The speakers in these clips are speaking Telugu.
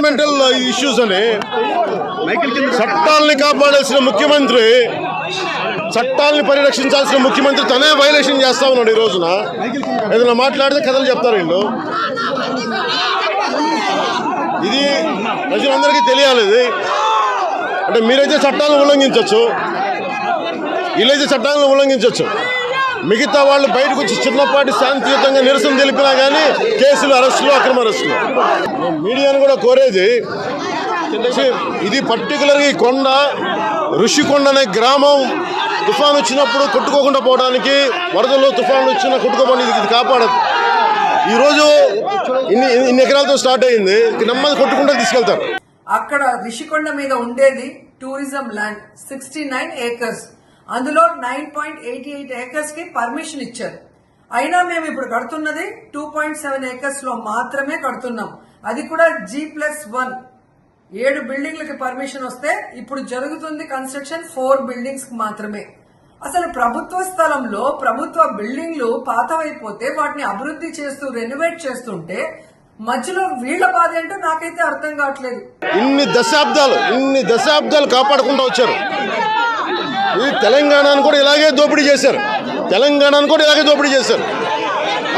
ఫండమెంటల్ ఇష్యూస్ అని చట్టాలని కాపాడాల్సిన ముఖ్యమంత్రి, చట్టాలని పరిరక్షించాల్సిన ముఖ్యమంత్రి తనే వైలేషన్ చేస్తా ఉన్నాడు. ఈ రోజున ఏదైనా మాట్లాడితే కథలు చెప్తారు వీళ్ళు. ఇది ప్రజలందరికీ తెలియాలి. ఇది అంటే మీరైతే చట్టాలను ఉల్లంఘించవచ్చు, వీళ్ళైతే చట్టాలను ఉల్లంఘించవచ్చు. మిగతా వాళ్ళు బయటకు వచ్చి చిన్నపాటి శాంతియుతంగా నిరసన తెలిపినా కానీ కేసులు, అరెస్టులు, అక్రమ అరెస్టులు. మీడియాను కూడా కోరేది, ఇది పర్టికులర్గా ఈ కొండ ఋషికొండ అనే గ్రామం తుఫాను వచ్చినప్పుడు కొట్టుకోకుండా పోవడానికి, వరదలు తుఫాను వచ్చినా కొట్టుకోకుండా ఇది కాపాడదు. ఈరోజు ఇన్ని ఎకరాలతో స్టార్ట్ అయింది, నెమ్మది కొట్టుకుంటూ తీసుకెళ్తారు. అక్కడ ఋషికొండ మీద ఉండేది టూరిజం ల్యాండ్ 69 ఏకర్స్. అందులో 9.88 ఏకర్స్ కి పర్మిషన్ ఇచ్చారు. అయినా మేము ఇప్పుడు కడుతున్నది 2.7 ఏకర్స్ లో మాత్రమే కడుతున్నాం. అది కూడా G+1 7 బిల్డింగ్లకి పర్మిషన్ వస్తే ఇప్పుడు జరుగుతుంది కన్స్ట్రక్షన్ 4 బిల్డింగ్స్ కి మాత్రమే. అసలు ప్రభుత్వ స్థలంలో ప్రభుత్వ బిల్డింగ్లు పాతవైపోతే వాటిని అభివృద్ధి చేస్తూ రెనోవేట్ చేస్తుంటే మధ్యలో వీళ్ల బాధ ఏంటో నాకైతే అర్థం కావట్లేదు. ఇన్ని దశాబ్దాలు కాపాడుకుంటూ వచ్చారు. ఈ తెలంగాణను కూడా ఇలాగే దోపిడీ చేశారు.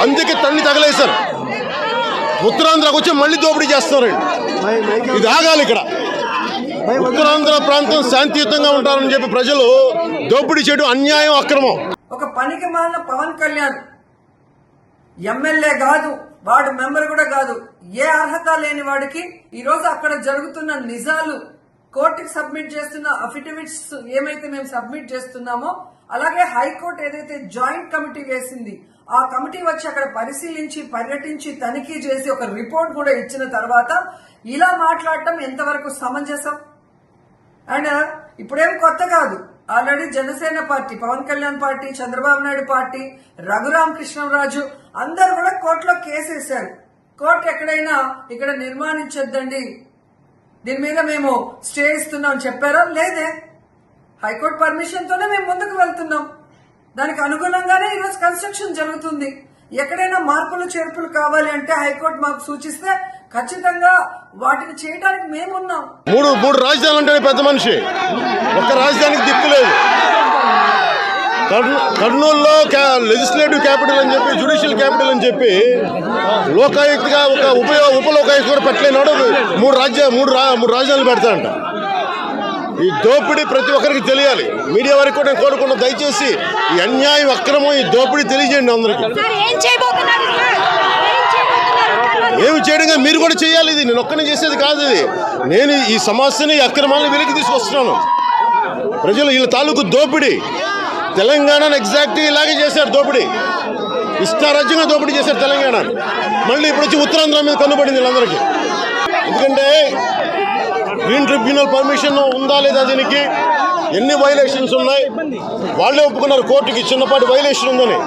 అందుకే తన్ని తగలేశారు. ఉత్తరాంధ్రకు వచ్చి మళ్ళీ దోపిడీ చేస్తున్నారండి. ఇది ఆగాలి. ఇక్కడ ఉత్తరాంధ్ర ప్రాంతం శాంతియుతంగా ఉంటారని చెప్పి ప్రజలు దోపిడీ చేయడం అన్యాయం, అక్రమం. ఒక పనికి మాలిన పవన్ కళ్యాణ్ ఎమ్మెల్యే కాదు, వార్డు మెంబర్ కూడా కాదు, ఏ అర్హత లేని వాడికి ఈరోజు అక్కడ జరుగుతున్న నిజాలు, కోర్టుకి సబ్మిట్ చేస్తున్న అఫిడవిట్స్ ఏమైతే మేము సబ్మిట్ చేస్తున్నామో, అలాగే హైకోర్టు ఏదైతే జాయింట్ కమిటీ వేసింది, ఆ కమిటీ వచ్చి అక్కడ పరిశీలించి, పర్యటించి, తనిఖీ చేసి ఒక రిపోర్ట్ కూడా ఇచ్చిన తర్వాత ఇలా మాట్లాడటం ఎంతవరకు సమంజసం? అండ్ ఇప్పుడేం కొత్త కాదు. Already Janasena party, Pawan Kalyan party, Chandrababu Naidu party, Raghuram Krishnaraju అందరూ కూడా కోర్టులో కేసేశారు. కోర్టు ఎక్కడైనా ఇక్కడ నిర్మాణించొద్దండి, దీని మీద మేము స్టే ఇస్తున్నాం చెప్పారా? లేదే. హైకోర్టు పర్మిషన్ తోనే మేము ముందుకు వెళ్తున్నాం. దానికి అనుగుణంగానే ఈరోజు కన్స్ట్రక్షన్ జరుగుతుంది. ఎక్కడైనా మార్పులు చేర్పులు కావాలి అంటే హైకోర్టు మాకు సూచిస్తే ఖచ్చితంగా వాటిని చేయడానికి మేమున్నాం. మూడు రాజధానులు అంటే పెద్ద మనిషి, ఒక్క రాజధానికి దిక్కు లేదు. కర్నూలులో లెజిస్లేటివ్ క్యాపిటల్ అని చెప్పి, జ్యుడిషియల్ క్యాపిటల్ అని చెప్పి లోకాయుక్తగా ఒక ఉప లోకాయుక్త కూడా పెట్టలేనాడు. మూడు రాజధానులు పెడతాడంట. ఈ దోపిడీ ప్రతి ఒక్కరికి తెలియాలి. మీడియా వరకు కూడా నేను కోరుకున్నా, దయచేసి ఈ అన్యాయం, అక్రమం, ఈ దోపిడీ తెలియజేయండి అందరికీ. ఏమి చేయడంగా మీరు కూడా చేయాలి. ఇది నేను ఒక్కనే చేసేది కాదు. ఇది నేను ఈ సమస్యని, అక్రమాలను వెలికి తీసుకొస్తున్నాను. ప్రజలు వీళ్ళ తాలూకు దోపిడీ, తెలంగాణను ఎగ్జాక్ట్ ఇలాగే చేశారు. దోపిడీ, ఇష్టారాజ్యంగా దోపిడీ చేశారు తెలంగాణ. మళ్ళీ ఇప్పుడు వచ్చి ఉత్తరాంధ్ర మీద కన్నుపడింది వీళ్ళందరికీ. ఎందుకంటే గ్రీన్ ట్రిబ్యునల్ పర్మిషన్ ఉందా లేదా, దీనికి ఎన్ని వైలేషన్స్ ఉన్నాయి వాళ్ళే ఒప్పుకున్నారు కోర్టుకి. చిన్నపాటి వైలేషన్ ఉందని,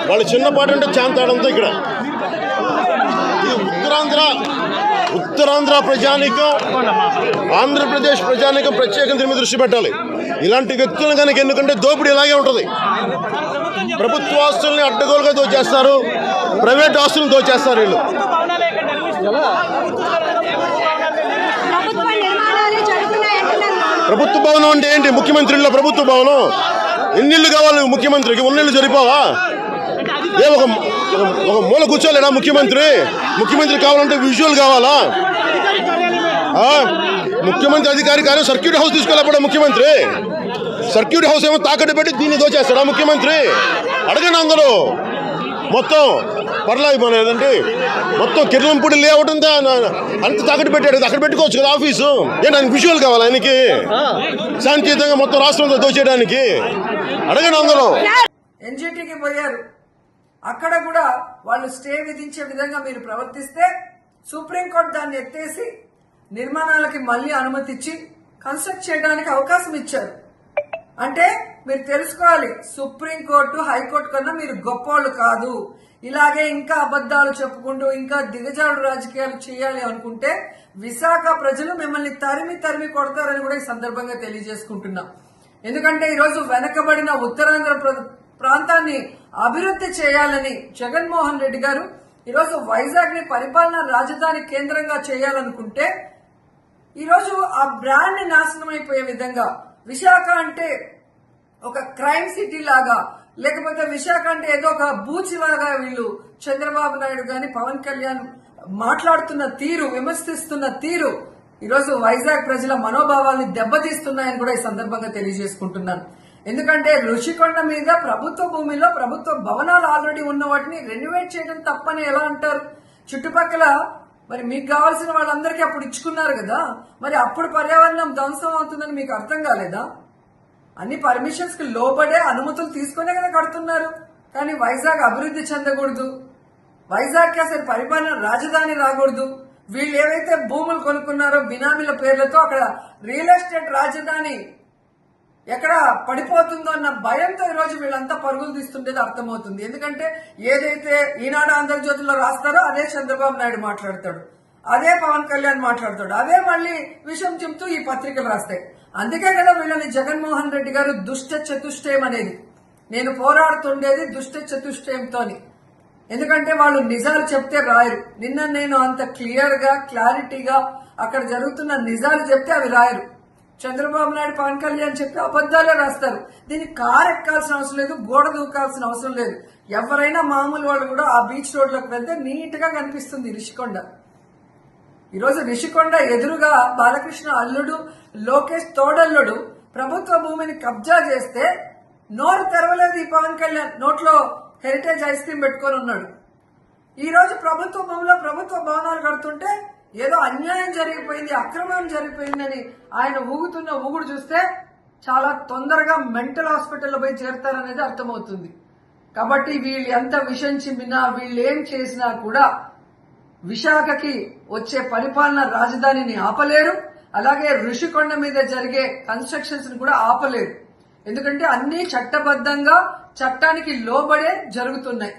వాళ్ళు చిన్నపాటి అంటే చాంతాడంతా. ఇక్కడ ఉత్తరాంధ్ర ప్రజానికం, ఆంధ్రప్రదేశ్ ప్రజానికం ప్రత్యేకంగా దీని మీద దృష్టి పెట్టాలి. ఇలాంటి వ్యక్తులను కనుక ఎందుకంటే దోపిడీ ఇలాగే ఉంటుంది. ప్రభుత్వ ఆస్తుల్ని అడ్డగోలుగా దోచేస్తారు, ప్రైవేట్ ఆస్తులను దోచేస్తారు వీళ్ళు. ప్రభుత్వ భవనం అంటే ఏంటి? ముఖ్యమంత్రిలో ప్రభుత్వ భవనం. ఎన్నిళ్ళు కావాలి ముఖ్యమంత్రికి? ఉన్నిళ్ళు సరిపోవా? ఏ ఒక మూల కూర్చోలేడా ముఖ్యమంత్రి? ముఖ్యమంత్రి కావాలంటే విజువల్ కావాలా? ముఖ్యమంత్రి అధికారి కానీ సర్క్యూట్ హౌస్ తీసుకోలేకపోవడం ముఖ్యమంత్రి. సర్క్యూట్ హౌస్ ఏమో తాకట్టు పెట్టి దీన్ని దోచేస్తాడా ముఖ్యమంత్రి? అడగండి అందరూ. మొత్తం పర్లేదండి, మొత్తం కిర్లంపూడి లేఅవుట్ అంతా అంత తాకట్టు పెట్టాడు. అక్కడ పెట్టుకోవచ్చు కదా ఆఫీసు. ఏంటి ఆయనకి విజువల్ కావాలి? ఆయనకి శాంతియుతంగా మొత్తం రాష్ట్రంతో దోచేయడానికి. అడగండి అందరూ. ఎన్జిటికి పోయారు, అక్కడ కూడా వాళ్ళు స్టే విధించే విధంగా మీరు ప్రవర్తిస్తే సుప్రీంకోర్టు దాన్ని ఎత్తేసి నిర్మాణాలకి మళ్లీ అనుమతి ఇచ్చి కన్స్ట్రక్ట్ చేయడానికి అవకాశం ఇచ్చారు. అంటే మీరు తెలుసుకోవాలి, సుప్రీంకోర్టు, హైకోర్టు కన్నా మీరు గొప్పవాళ్ళు కాదు. ఇలాగే ఇంకా అబద్దాలు చెప్పుకుంటూ ఇంకా దిగజాడు రాజకీయాలు చేయాలి అనుకుంటే విశాఖ ప్రజలు మిమ్మల్ని తరిమి కొడతారని కూడా ఈ సందర్భంగా తెలియజేసుకుంటున్నాం. ఎందుకంటే ఈరోజు వెనకబడిన ఉత్తరాంధ్ర ప్రాంతాన్ని అభివృద్ధి చేయాలని జగన్మోహన్ రెడ్డి గారు ఈరోజు వైజాగ్ ని పరిపాలనా రాజధాని కేంద్రంగా చేయాలనుకుంటే ఈరోజు ఆ బ్రాండ్ ని నాశనం అయిపోయే విధంగా విశాఖ అంటే ఒక క్రైమ్ సిటీ లాగా, లేకపోతే విశాఖ అంటే ఏదో ఒక బూచ్ లాగా వీళ్ళు చంద్రబాబు నాయుడు గాని పవన్ కళ్యాణ్ మాట్లాడుతున్న తీరు, విమర్శిస్తున్న తీరు ఈరోజు వైజాగ్ ప్రజల మనోభావాల్ని దెబ్బతీస్తున్నాయని కూడా ఈ సందర్భంగా తెలియజేసుకుంటున్నాను. ఎందుకంటే ఋషికొండ మీద ప్రభుత్వ భూమిలో ప్రభుత్వ భవనాలు ఆల్రెడీ ఉన్న వాటిని రెన్యువేట్ చేయడం తప్పని ఎలా అంటారు? చుట్టుపక్కల మరి మీకు కావాల్సిన వాళ్ళందరికీ అప్పుడు ఇచ్చుకున్నారు కదా, మరి అప్పుడు పర్యావరణం ధ్వంసం అవుతుందని మీకు అర్థం కాలేదా? అన్ని పర్మిషన్స్ కి లోబడే అనుమతులు తీసుకునే కదా కడుతున్నారు. కానీ వైజాగ్ అభివృద్ధి చెందకూడదు, వైజాగ్ కి అసలు పరిపాలన రాజధాని రాకూడదు. వీళ్ళు ఏవైతే భూములు కొనుక్కున్నారో బినామీల పేర్లతో అక్కడ రియల్ ఎస్టేట్ రాజధాని ఎక్కడ పడిపోతుందో అన్న భయంతో ఈరోజు వీళ్ళంతా పరుగులు తీస్తుండేది అర్థమవుతుంది. ఎందుకంటే ఏదైతే ఈనాడు ఆంధ్రజ్యోతిలో రాస్తారో అదే చంద్రబాబు నాయుడు మాట్లాడతాడు, అదే పవన్ కళ్యాణ్ మాట్లాడతాడు, అదే మళ్ళీ విషయం చెప్తూ ఈ పత్రికలు రాస్తాయి. అందుకే కదా వీళ్ళని జగన్మోహన్ రెడ్డి గారు దుష్ట చతుష్టయం అనేది. నేను పోరాడుతుండేది దుష్ట చతుష్టయంతోని. ఎందుకంటే వాళ్ళు నిజాలు చెప్తే రాయరు. నిన్న నేను అంత క్లియర్ గా క్లారిటీగా అక్కడ జరుగుతున్న నిజాలు చెప్తే అవి రాయరు. చంద్రబాబు నాయుడు పవన్ కళ్యాణ్ చెప్పి అబద్దాలే రాస్తారు. దీనికి కారు ఎక్కాల్సిన అవసరం లేదు, గోడ దూకాల్సిన అవసరం లేదు. ఎవరైనా మామూలు వాళ్ళు కూడా ఆ బీచ్ రోడ్లోకి వెళ్తే నీట్ గా కనిపిస్తుంది రిషికొండ. ఈరోజు రిషికొండ ఎదురుగా బాలకృష్ణ అల్లుడు లోకేష్ తోడల్లుడు ప్రభుత్వ భూమిని కబ్జా చేస్తే నోరు తెరవలేదు ఈ పవన్ కళ్యాణ్. నోట్లో హెరిటేజ్ ఐస్ క్రీమ్ పెట్టుకొని ఉన్నాడు. ఈ రోజు ప్రభుత్వ భూమిలో ప్రభుత్వ భవనాలు కడుతుంటే ఏదో అన్యాయం జరిగిపోయింది, అక్రమం జరిగిపోయిందని ఆయన ఊగుతున్న ఊగుడు చూస్తే చాలా తొందరగా మెంటల్ హాస్పిటల్లో పోయి చేరతారనేది అర్థమవుతుంది. కాబట్టి వీళ్ళు ఎంత విషం చిమ్మినా, వీళ్ళు ఏం చేసినా కూడా విశాఖకి వచ్చే పరిపాలన రాజధానిని ఆపలేరు. అలాగే ఋషికొండ మీద జరిగే కన్స్ట్రక్షన్స్ ని కూడా ఆపలేరు. ఎందుకంటే అన్ని చట్టబద్ధంగా చట్టానికి లోబడే జరుగుతున్నాయి.